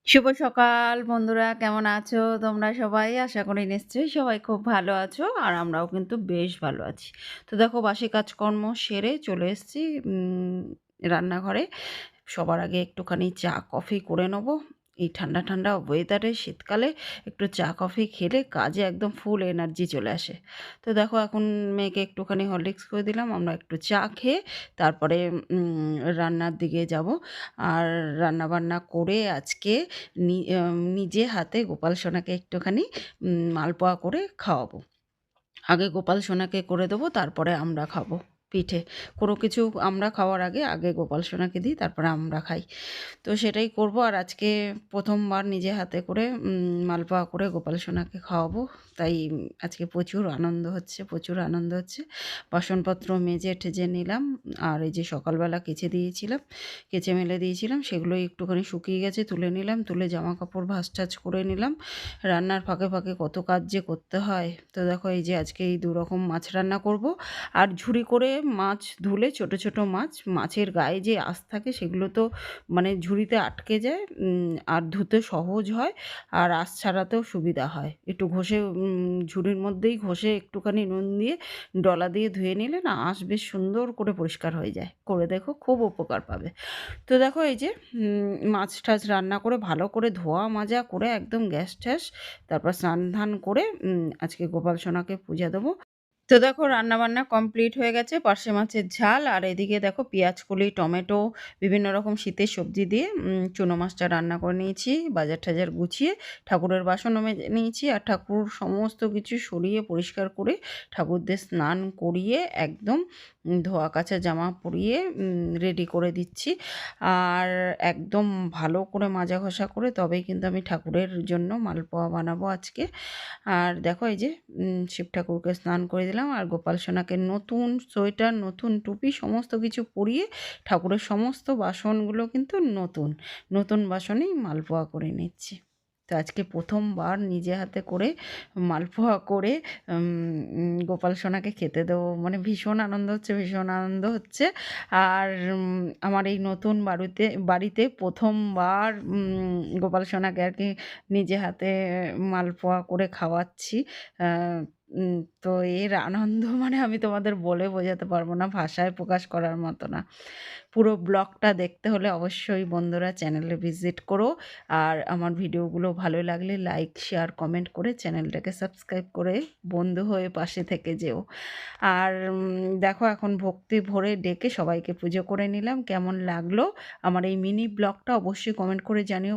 শুভ সকাল বন্ধুরা, কেমন আছো তোমরা সবাই? আশা করি নিশ্চয়ই সবাই খুব ভালো আছো, আর আমরাও কিন্তু বেশ ভালো আছি। তো দেখো, বাসি কাজকর্ম সেরে চলে এসেছি রান্নাঘরে। সবার আগে একটুখানি চা কফি করে নেবো। এই ঠান্ডা ঠান্ডা ওয়েদারে শীতকালে একটু চা কফি খেলে কাজে একদম ফুল এনার্জি চলে আসে। তো দেখো, এখন মেয়েকে একটুখানি হরলিক্স করে দিলাম। আমরা একটু চা খেয়ে তারপরে রান্নার দিকে যাব। আর রান্নাবান্না করে আজকে নিজে হাতে গোপাল সোনাকে একটুখানি মালপোয়া করে খাওয়াবো। আগে গোপাল সোনাকে করে দেবো, তারপরে আমরা খাবো পিঠে। কোনো কিছু আমরা খাওয়ার আগে আগে গোপাল সোনাকে দিই, তারপরে আমরা খাই। তো সেটাই করব। আর আজকে প্রথমবার নিজে হাতে করে মালপোয়া করে গোপাল সোনাকে খাওয়াবো। তাই আজকে প্রচুর আনন্দ হচ্ছে, প্রচুর আনন্দ হচ্ছে। বাসনপত্র মেজে ঠেজে নিলাম। আর এই যে সকালবেলা কেচে দিয়েছিলাম, কেচে মেলে দিয়েছিলাম, সেগুলোই একটুখানি শুকিয়ে গেছে, তুলে নিলাম। তুলে জামা কাপড় ভাঁজ টাজ করে নিলাম। রান্নার ফাঁকে ফাঁকে কত কাজ যে করতে হয়। তো দেখো, এই যে আজকে এই দুরকম মাছ রান্না করব। আর ঝুরি করে মাছ ধুলে, ছোট ছোট মাছ, মাছের গায়ে যে আঁশ থাকে সেগুলো তো মানে ঝুড়িতে আটকে যায়। আর ধুতে সহজ হয়, আর আঁশ ছাড়াতেও সুবিধা হয়। একটু ঘষে ঝুড়ির মধ্যেই ঘষে একটুখানি নুন দিয়ে ডলা দিয়ে ধুয়ে নিলে না, আঁশ বেশ সুন্দর করে পরিষ্কার হয়ে যায়। করে দেখো, খুব উপকার পাবে। তো দেখো, এই যে মাছ টাছ রান্না করে ভালো করে ধোয়া মাজা করে একদম গ্যাস ট্যাস, তারপর স্নান ধান করে আজকে গোপাল সোনাকে পূজা দেবো। তো দেখো, রান্নাবান্না কমপ্লিট হয়ে গেছে। পার্শে মাছের ঝাল, আর এদিকে দেখো পেঁয়াজ কলি, টমেটো, বিভিন্ন রকম শীতের সবজি দিয়ে চুনো মাছটা রান্না করে নিয়েছি। বাজার টাজার গুছিয়ে ঠাকুরের বাসনও মেজে নিয়েছি। আর ঠাকুর সমস্ত কিছু সরিয়ে পরিষ্কার করে ঠাকুরদের স্নান করিয়ে একদম ধোয়া কাচা জামা পরিয়ে রেডি করে দিচ্ছি। আর একদম ভালো করে মাজা ঘষা করে তবেই কিন্তু আমি ঠাকুরের জন্য মালপোয়া বানাবো আজকে। আর দেখো, এই যে শিব ঠাকুরকে স্নান করে দিলাম, আর গোপাল সোনাকে নতুন সোয়েটার, নতুন টুপি, সমস্ত কিছু পরিয়ে ঠাকুরের সমস্ত বাসনগুলো কিন্তু নতুন নতুন বাসনেই মালপোয়া করে নিচ্ছি। তো আজকে প্রথমবার নিজে হাতে করে মালপোয়া করে গোপাল সোনাকে খেতে দেবো, মানে ভীষণ আনন্দ হচ্ছে, ভীষণ আনন্দ হচ্ছে। আর আমার এই নতুন বাড়িতে প্রথমবার গোপাল সোনাকে আর কি নিজে হাতে মালপোয়া করে খাওয়াচ্ছি। তো এর আনন্দ মানে আমি তোমাদের বলে বোঝাতে পারবো না, ভাষায় প্রকাশ করার মতো না। পুরো ব্লগটা দেখতে হলে অবশ্যই বন্ধুরা চ্যানেলে ভিজিট করো। আর আমার ভিডিওগুলো ভালো লাগলে লাইক, শেয়ার, কমেন্ট করে চ্যানেলটাকে সাবস্ক্রাইব করে বন্ধু হয়ে পাশে থেকে যেও। আর দেখো, এখন ভক্তি ভরে ডেকে সবাইকে পুজো করে নিলাম। কেমন লাগলো আমার এই মিনি ব্লগটা অবশ্যই কমেন্ট করে জানিও।